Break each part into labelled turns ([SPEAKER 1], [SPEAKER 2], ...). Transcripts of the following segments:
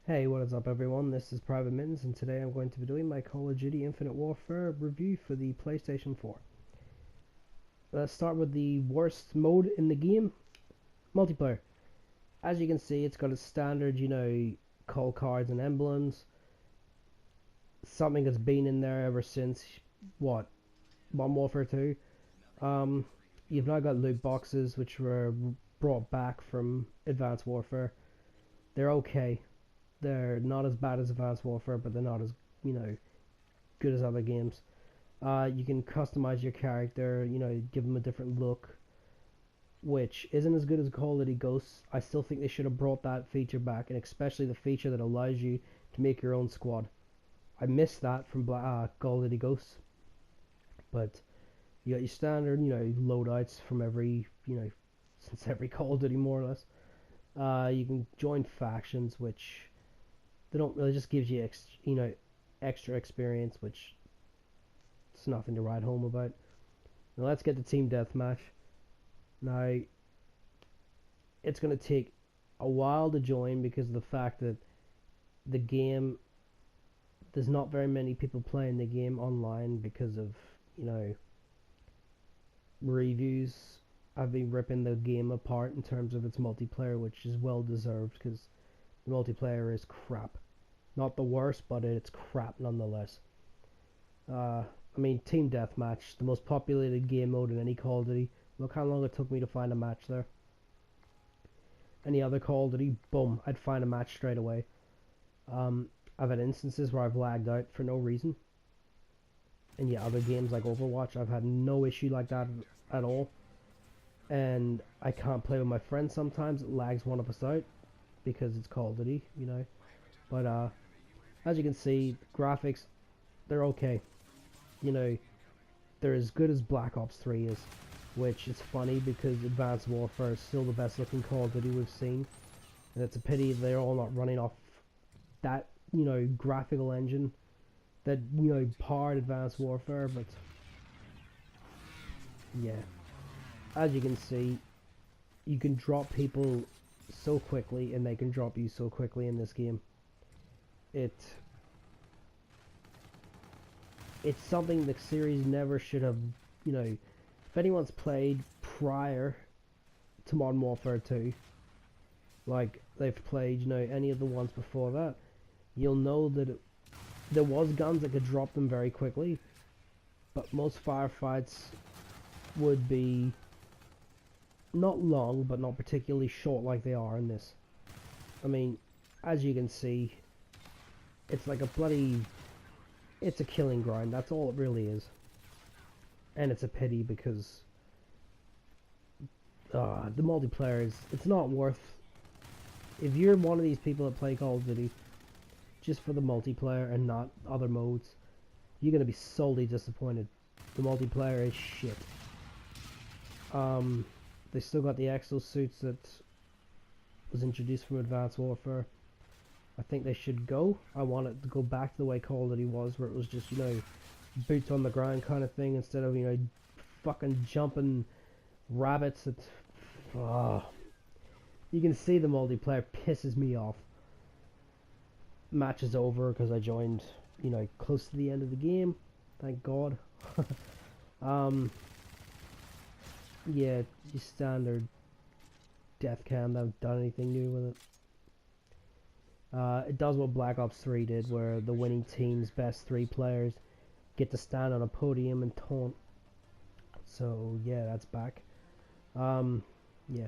[SPEAKER 1] Hey, what is up everyone? This is PvT-Mitten's and today I'm going to be doing my Call of Duty Infinite Warfare review for the PlayStation 4. Let's start with the worst mode in the game, multiplayer. As you can see, it's got a standard, call cards and emblems. Something that's been in there ever since, what, Modern Warfare 2. You've now got loot boxes which were brought back from Advanced Warfare. They're okay. They're not as bad as Advanced Warfare, but they're not as, good as other games. You can customize your character, give them a different look, which isn't as good as Call of Duty Ghosts. I still think they should have brought that feature back, and especially the feature that allows you to make your own squad. I missed that from Call of Duty Ghosts. But you got your standard, loadouts from every, since every Call of Duty more or less. You can join factions, which they don't really, just gives you extra experience, which it's nothing to write home about. Now let's get to team deathmatch. Now it's going to take a while to join because of the fact that the game, there's not very many people playing the game online because of reviews. I've been ripping the game apart in terms of its multiplayer, which is well deserved because the multiplayer is crap. Not the worst, but it's crap nonetheless. Team deathmatch, the most populated game mode in any Call of Duty. Look how long it took me to find a match there. Any other Call of Duty, boom, I'd find a match straight away. I've had instances where I've lagged out for no reason. And yeah, other games like Overwatch, I've had no issue like that at all. And I can't play with my friends sometimes. It lags one of us out because it's Call of Duty, But as you can see, graphics, they're okay. They're as good as Black Ops 3 is, which is funny because Advanced Warfare is still the best looking Call of Duty we've seen. And it's a pity they're all not running off that, graphical engine that, powered Advanced Warfare, but yeah. As you can see, you can drop people so quickly and they can drop you so quickly in this game. It's something the series never should have, if anyone's played prior to Modern Warfare 2, like they've played, any of the ones before that, you'll know that there was guns that could drop them very quickly, but most firefights would be not long, but not particularly short like they are in this. As you can see, it's like it's a killing ground, that's all it really is. And it's a pity because the multiplayer it's not worth, if you're one of these people that play Call of Duty just for the multiplayer and not other modes, you're going to be solely disappointed. The multiplayer is shit. They still got the exosuits that was introduced from Advanced Warfare. I think they should go. I want it to go back to the way Call of Duty was, where it was just, boots on the ground kind of thing, instead of, fucking jumping rabbits. You can see the multiplayer pisses me off. Match is over because I joined, close to the end of the game. Thank God. Yeah, just standard death cam. They haven't done anything new with it. It does what Black Ops 3 did, where the winning team's best 3 players get to stand on a podium and taunt. So yeah, that's back. Yeah,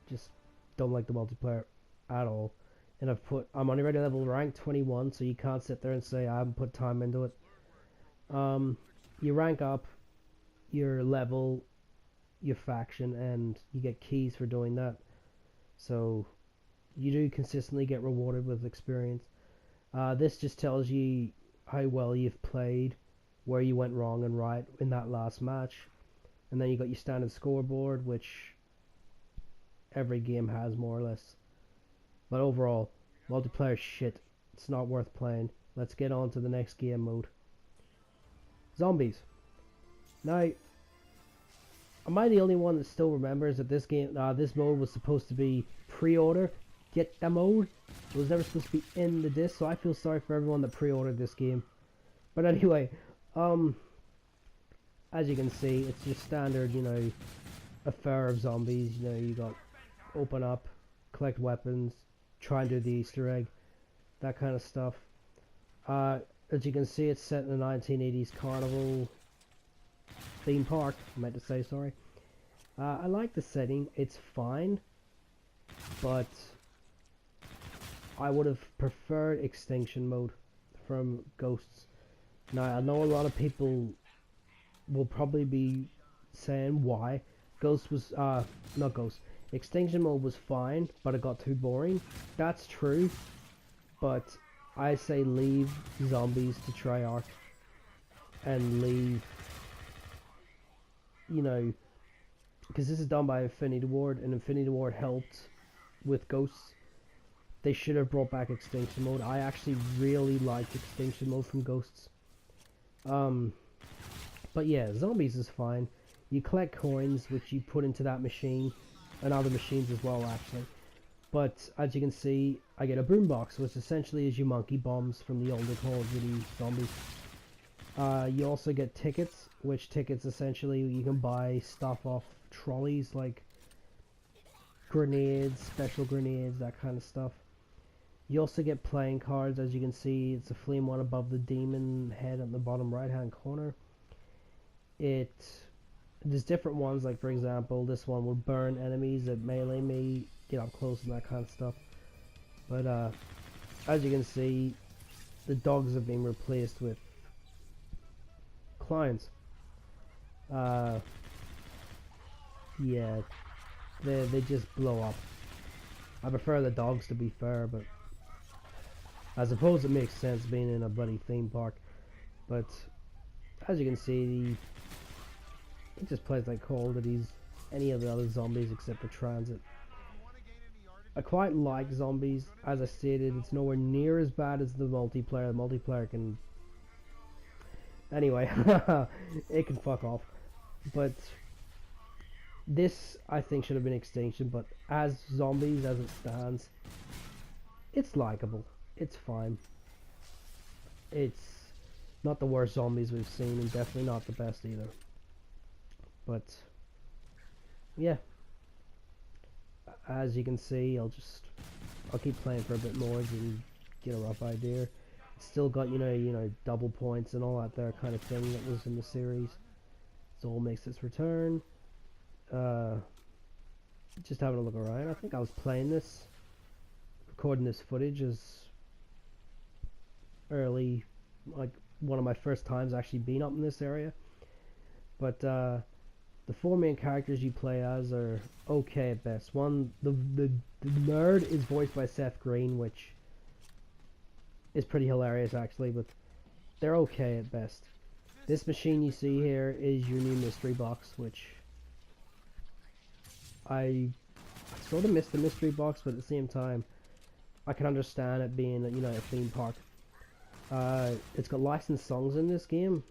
[SPEAKER 1] just don't like the multiplayer at all. And I'm on already level rank 21, so you can't sit there and say I haven't put time into it. You rank up your level, your faction, and you get keys for doing that. So you do consistently get rewarded with experience. This just tells you how well you've played, where you went wrong and right in that last match. And then you got your standard scoreboard, which every game has more or less. But overall, multiplayer shit. It's not worth playing. Let's get on to the next game mode. Zombies. Now, am I the only one that still remembers that this mode was supposed to be pre-order get the mode. It was never supposed to be in the disc, so I feel sorry for everyone that pre-ordered this game. But anyway, as you can see, it's your standard, you know, affair of zombies. You know, you got open up, collect weapons, try and do the Easter egg, that kind of stuff. As you can see, it's set in the 1980s carnival theme park. I meant to say, sorry. I like the setting. It's fine, but I would have preferred extinction mode from Ghosts. Now, I know a lot of people will probably be saying why. Ghost was, not Ghost. Extinction mode was fine, but it got too boring. That's true, but I say leave zombies to Treyarch and leave, you know, because this is done by Infinity Ward, and Infinity Ward helped with Ghosts. They should have brought back Extinction mode. I actually really liked Extinction mode from Ghosts. But yeah, zombies is fine. You collect coins, which you put into that machine, and other machines as well, actually. But as you can see, I get a boombox, which essentially is your monkey bombs from the older Call of Duty zombies. You also get tickets, which tickets essentially you can buy stuff off trolleys, like grenades, special grenades, that kind of stuff. You also get playing cards, as you can see. It's a flame one above the demon head at the bottom right hand corner. There's different ones, like for example, this one will burn enemies that melee me, get up close and that kind of stuff. But as you can see, the dogs have been replaced with clowns. Yeah, they just blow up. I prefer the dogs, to be fair, but I suppose it makes sense being in a bloody theme park. But as you can see, it just plays like Call of Duty, any of the other zombies except for Transit. I quite like zombies. As I stated, it's nowhere near as bad as the multiplayer. The multiplayer can... Anyway, it can fuck off. But this, I think, should have been Extinction, but as zombies, as it stands, it's likable. It's fine. It's not the worst zombies we've seen, and definitely not the best either. But yeah, as you can see, I'll keep playing for a bit more so you can get a rough idea. It's still got you know double points and all that there kind of thing that was in the series. Soul makes its return. Just having a look around. I think I was playing this, recording this footage as early, like one of my first times actually being up in this area. But the four main characters you play as are okay at best. The nerd is voiced by Seth Green, which is pretty hilarious actually, but they're okay at best. This machine you see here is your new mystery box, which I sort of missed the mystery box, but at the same time I can understand it being, you know, a theme park. It's got licensed songs in this game.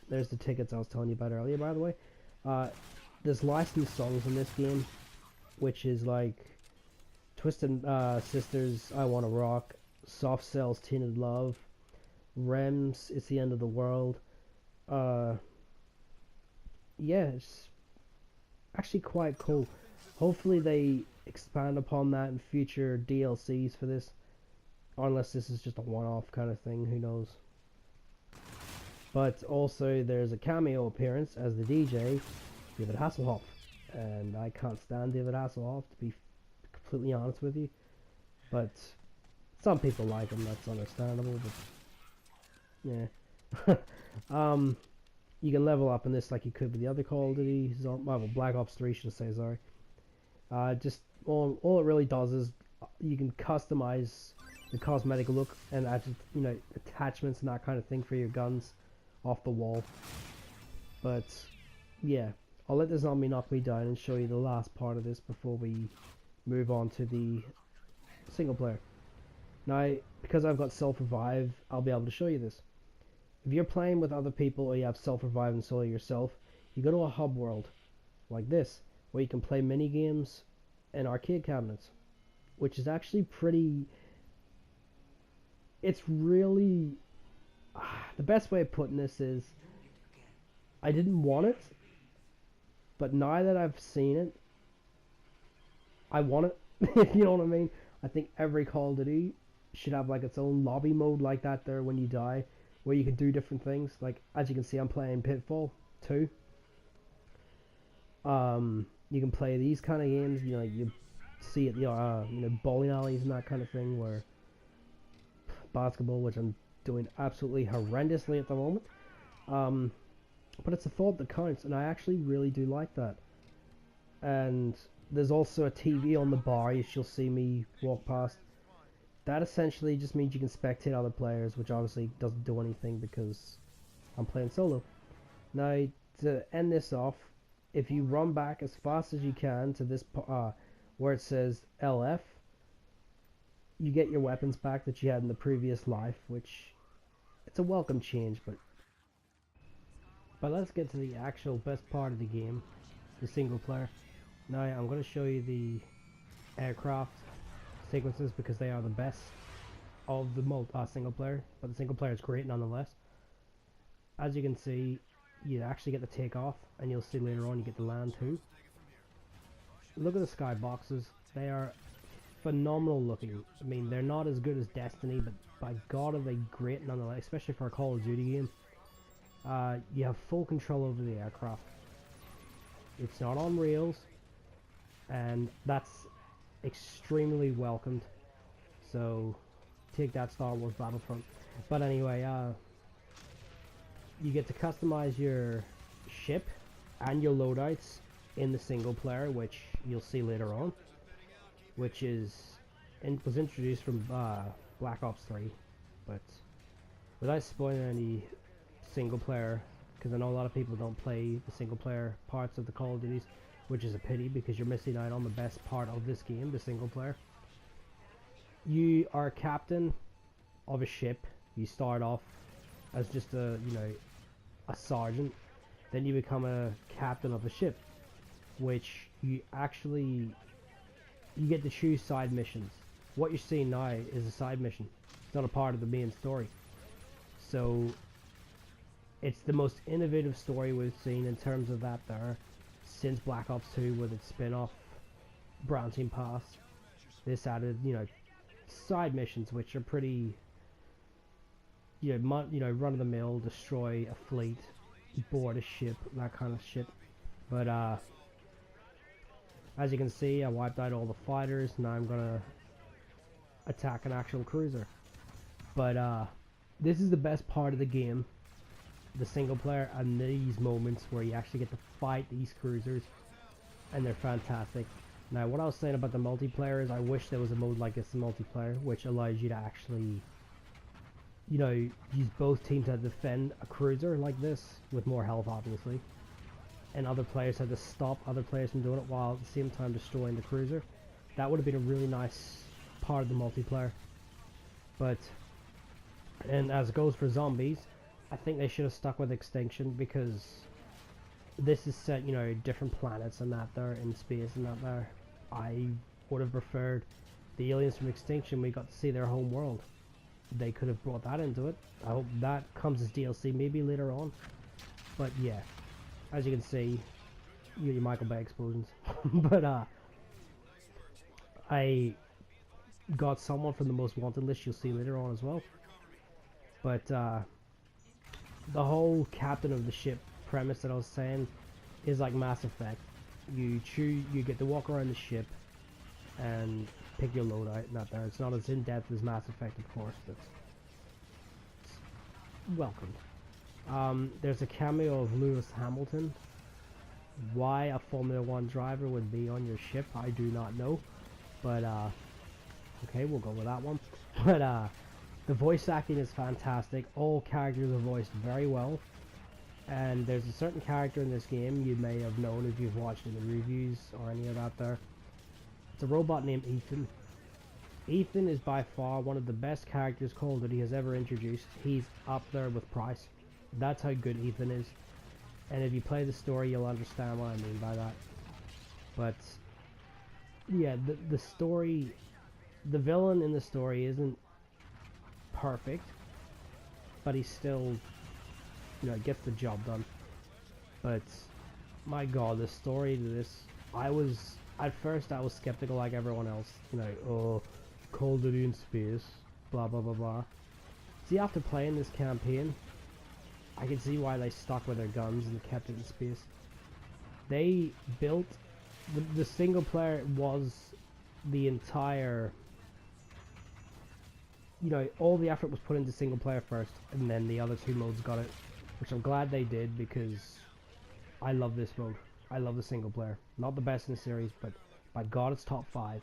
[SPEAKER 1] There's the tickets I was telling you about earlier, by the way. There's licensed songs in this game, which is like Twisted Sisters, I Wanna Rock, Soft Cell's Tainted Love, Rem's It's the End of the World. Yeah, it's actually quite cool. Hopefully they expand upon that in future DLCs for this, or unless this is just a one-off kind of thing, who knows. But also there's a cameo appearance as the DJ, David Hasselhoff, and I can't stand David Hasselhoff, to be completely honest with you, but some people like him, that's understandable. But yeah. You can level up in this like you could with the other Call of Duty, well, Black Ops 3 should I say, sorry. Just all it really does is you can customize the cosmetic look and add, you know, attachments and that kind of thing for your guns off the wall. But yeah, I'll let the zombie knock me down and show you the last part of this before we move on to the single player. Now, because I've got self-revive, I'll be able to show you this. If you're playing with other people or you have self-revive and solo yourself, you go to a hub world like this, where you can play mini games and arcade cabinets. which is actually pretty. It's really the best way of putting this is I didn't want it, but now that I've seen it, I want it. If you know what I mean. I think every Call of Duty should have like its own lobby mode like that there when you die, where you can do different things. Like as you can see, I'm playing Pitfall 2. You can play these kind of games. You know, you see it, bowling alleys and that kind of thing. Where basketball, which I'm doing absolutely horrendously at the moment. But it's a thought that counts, and I actually really do like that. And there's also a TV on the bar, you'll see me walk past. That essentially just means you can spectate other players, which obviously doesn't do anything because I'm playing solo. Now, to end this off, if you run back as fast as you can to this where it says LF, you get your weapons back that you had in the previous life, which it's a welcome change, but let's get to the actual best part of the game, the single player. Now I'm going to show you the aircraft sequences because they are the best of the single player, but the single player is great nonetheless. As you can see, you actually get the take off, and you'll see later on you get the land too. Look at the skyboxes, they are phenomenal looking. I mean, they're not as good as Destiny, but by God are they great nonetheless, especially for a Call of Duty game. You have full control over the aircraft. It's not on rails, and that's extremely welcomed. So take that, Star Wars Battlefront. But anyway, you get to customize your ship and your loadouts in the single player, which you'll see later on, which was introduced from Black Ops 3. But without spoiling any single player, because I know a lot of people don't play the single player parts of the Call of Duties, which is a pity because you're missing out on the best part of this game, the single player. You are captain of a ship. You start off as just a sergeant, then you become a captain of a ship, which you get to choose side missions. What you're seeing now is a side mission. It's not a part of the main story. So it's the most innovative story we've seen in terms of that there since Black Ops 2 with its spin-off branching path. This added, side missions which are pretty, run-of-the-mill, destroy a fleet, board a ship, that kind of shit. But as you can see, I wiped out all the fighters. Now I'm gonna attack an actual cruiser. But this is the best part of the game, the single player, and these moments where you actually get to fight these cruisers, and they're fantastic. Now, what I was saying about the multiplayer is I wish there was a mode like this in multiplayer, which allows you to actually, use both teams to defend a cruiser like this, with more health obviously, and other players had to stop other players from doing it while at the same time destroying the cruiser. That would have been a really nice part of the multiplayer. And as it goes for zombies, I think they should have stuck with Extinction, because this is set, different planets and that there in space and that there. I would have preferred the aliens from Extinction. We got to see their home world. They could have brought that into it. I hope that comes as DLC maybe later on. But yeah, as you can see, you get your Michael Bay explosions. But I got someone from the most wanted list you'll see later on as well. But the whole captain of the ship premise that I was saying is like Mass Effect. You get to walk around the ship and pick your loadout. Not there. It's not as in depth as Mass Effect, of course, but it's welcome. There's a cameo of Lewis Hamilton. Why a Formula 1 driver would be on your ship, I do not know. But okay, we'll go with that one. But the voice acting is fantastic. All characters are voiced very well. And there's a certain character in this game you may have known if you've watched any reviews or any of that there. It's a robot named Ethan. Ethan is by far one of the best characters Call of Duty has ever introduced. He's up there with Price. That's how good Ethan is. And if you play the story, you'll understand what I mean by that. But yeah, the story the villain in the story isn't perfect, but he still, gets the job done. But my god, the story to this, at first I was skeptical like everyone else, oh, Call of Duty in space, blah blah blah blah. See, after playing this campaign, I can see why they stuck with their guns and kept it in space. They built, the single player was the entire, all the effort was put into single player first, and then the other two modes got it, which I'm glad they did, because I love this mode. I love the single player. Not the best in the series, but by god it's top 5.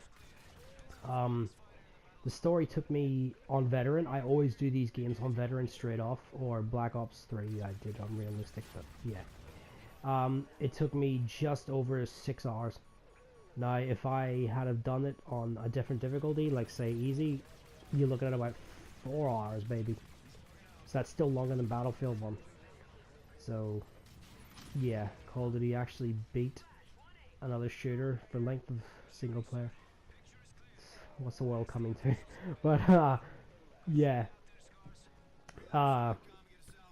[SPEAKER 1] The story took me on veteran. I always do these games on veteran straight off, or Black Ops 3 I did on realistic, but yeah. It took me just over 6 hours. Now if I had have done it on a different difficulty, like say easy, you're looking at about 4 hours, baby. So that's still longer than Battlefield 1. So yeah, Call of Duty actually beat another shooter for length of single player. What's the world coming to? But yeah.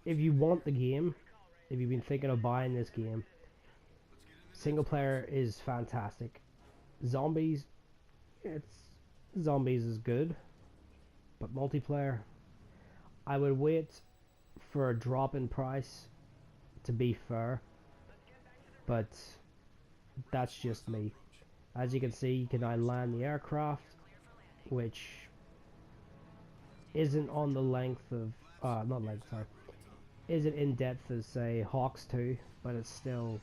[SPEAKER 1] If you want the game, if you've been thinking of buying this game, single player is fantastic. Zombies, zombies is good, but multiplayer, I would wait for a drop in price, to be fair, but that's just me. As you can see, you can now land the aircraft, which isn't on the length of, not length, sorry, isn't in depth as say Hawks 2, but it's still,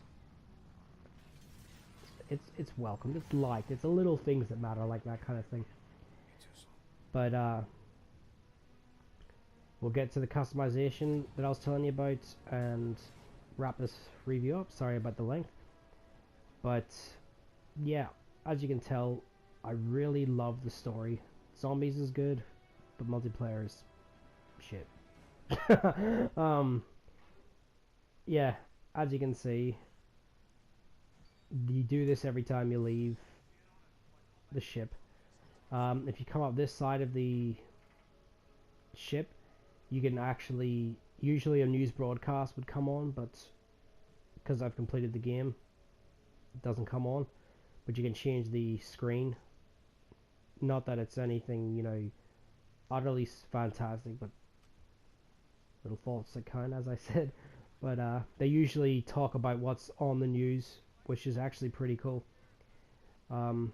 [SPEAKER 1] it's welcomed, it's liked, it's the little things that matter, like that kind of thing. But we'll get to the customization that I was telling you about and wrap this review up. Sorry about the length, but yeah, as you can tell, I really love the story. Zombies is good, but multiplayer is shit. Yeah, as you can see, you do this every time you leave the ship. If you come up this side of the ship, you can actually, usually a news broadcast would come on, but because I've completed the game, it doesn't come on. But you can change the screen. Not that it's anything, utterly fantastic, but little faults that kind, as I said. But they usually talk about what's on the news, which is actually pretty cool. I'll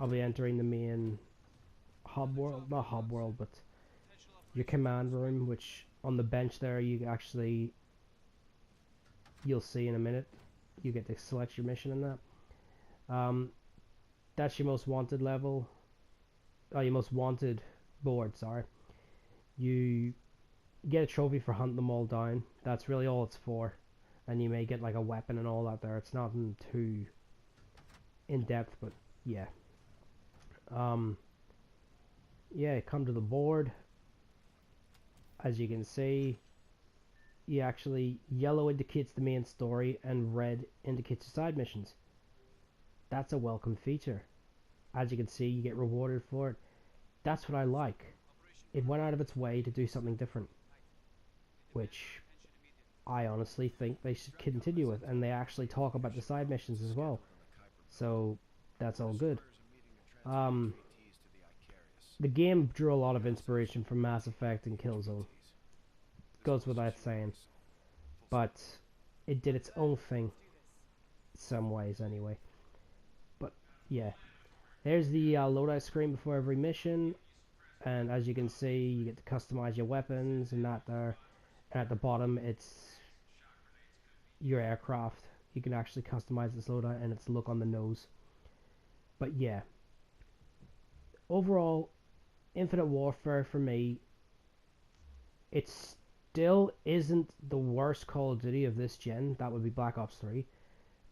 [SPEAKER 1] be entering the main hub world, not hub world, but your command room, which on the bench there you'll see in a minute. You get to select your mission in that. That's your most wanted level. Oh, your most wanted board, sorry. You get a trophy for hunting them all down. That's really all it's for. And you may get like a weapon and all that there. It's nothing too in depth, but yeah. Yeah, come to the board. As you can see, you actually, yellow indicates the main story and red indicates the side missions. That's a welcome feature. As you can see, you get rewarded for it. That's what I like. It went out of its way to do something different, which I honestly think they should continue with, and they actually talk about the side missions as well, so that's all good. The game drew a lot of inspiration from Mass Effect and Killzone, goes without saying, but it did its own thing, some ways anyway. But yeah, there's the loadout screen before every mission, and as you can see, you get to customize your weapons and that there. And at the bottom, it's your aircraft. You can actually customize this loadout and its look on the nose. But yeah, overall, Infinite Warfare for me, it still isn't the worst Call of Duty of this gen. That would be Black Ops 3.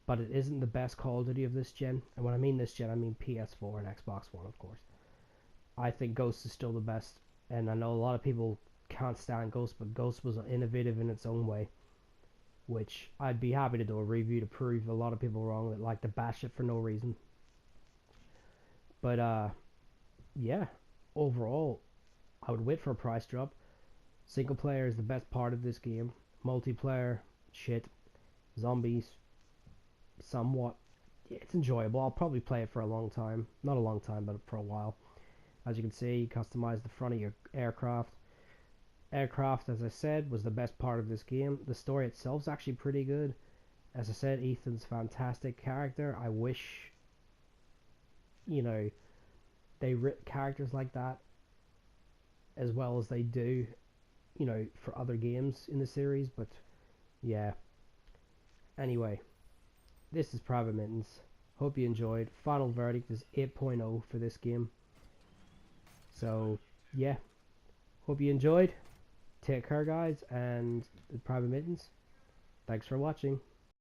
[SPEAKER 1] But it isn't the best Call of Duty of this gen. And when I mean this gen, I mean PS4 and Xbox One, of course. I think Ghost is still the best. And I know a lot of people can't stand Ghost, but Ghost was innovative in its own way. Which I'd be happy to do a review to prove a lot of people wrong that like to bash it for no reason. But yeah, overall, I would wait for a price drop. Single player is the best part of this game. Multiplayer, shit. Zombies, somewhat. Yeah, it's enjoyable. I'll probably play it for a long time. Not a long time, but for a while. As you can see, you customize the front of your aircraft. Aircraft, as I said, was the best part of this game. The story itself is actually pretty good. As I said, Ethan's fantastic character. I wish, you know, they writ characters like that as well as they do, you know, for other games in the series. But yeah. Anyway, this is Private Mittens. Hope you enjoyed. Final verdict is 8.0 for this game. So yeah, hope you enjoyed. Take care, guys, and Private Mittens. Thanks for watching.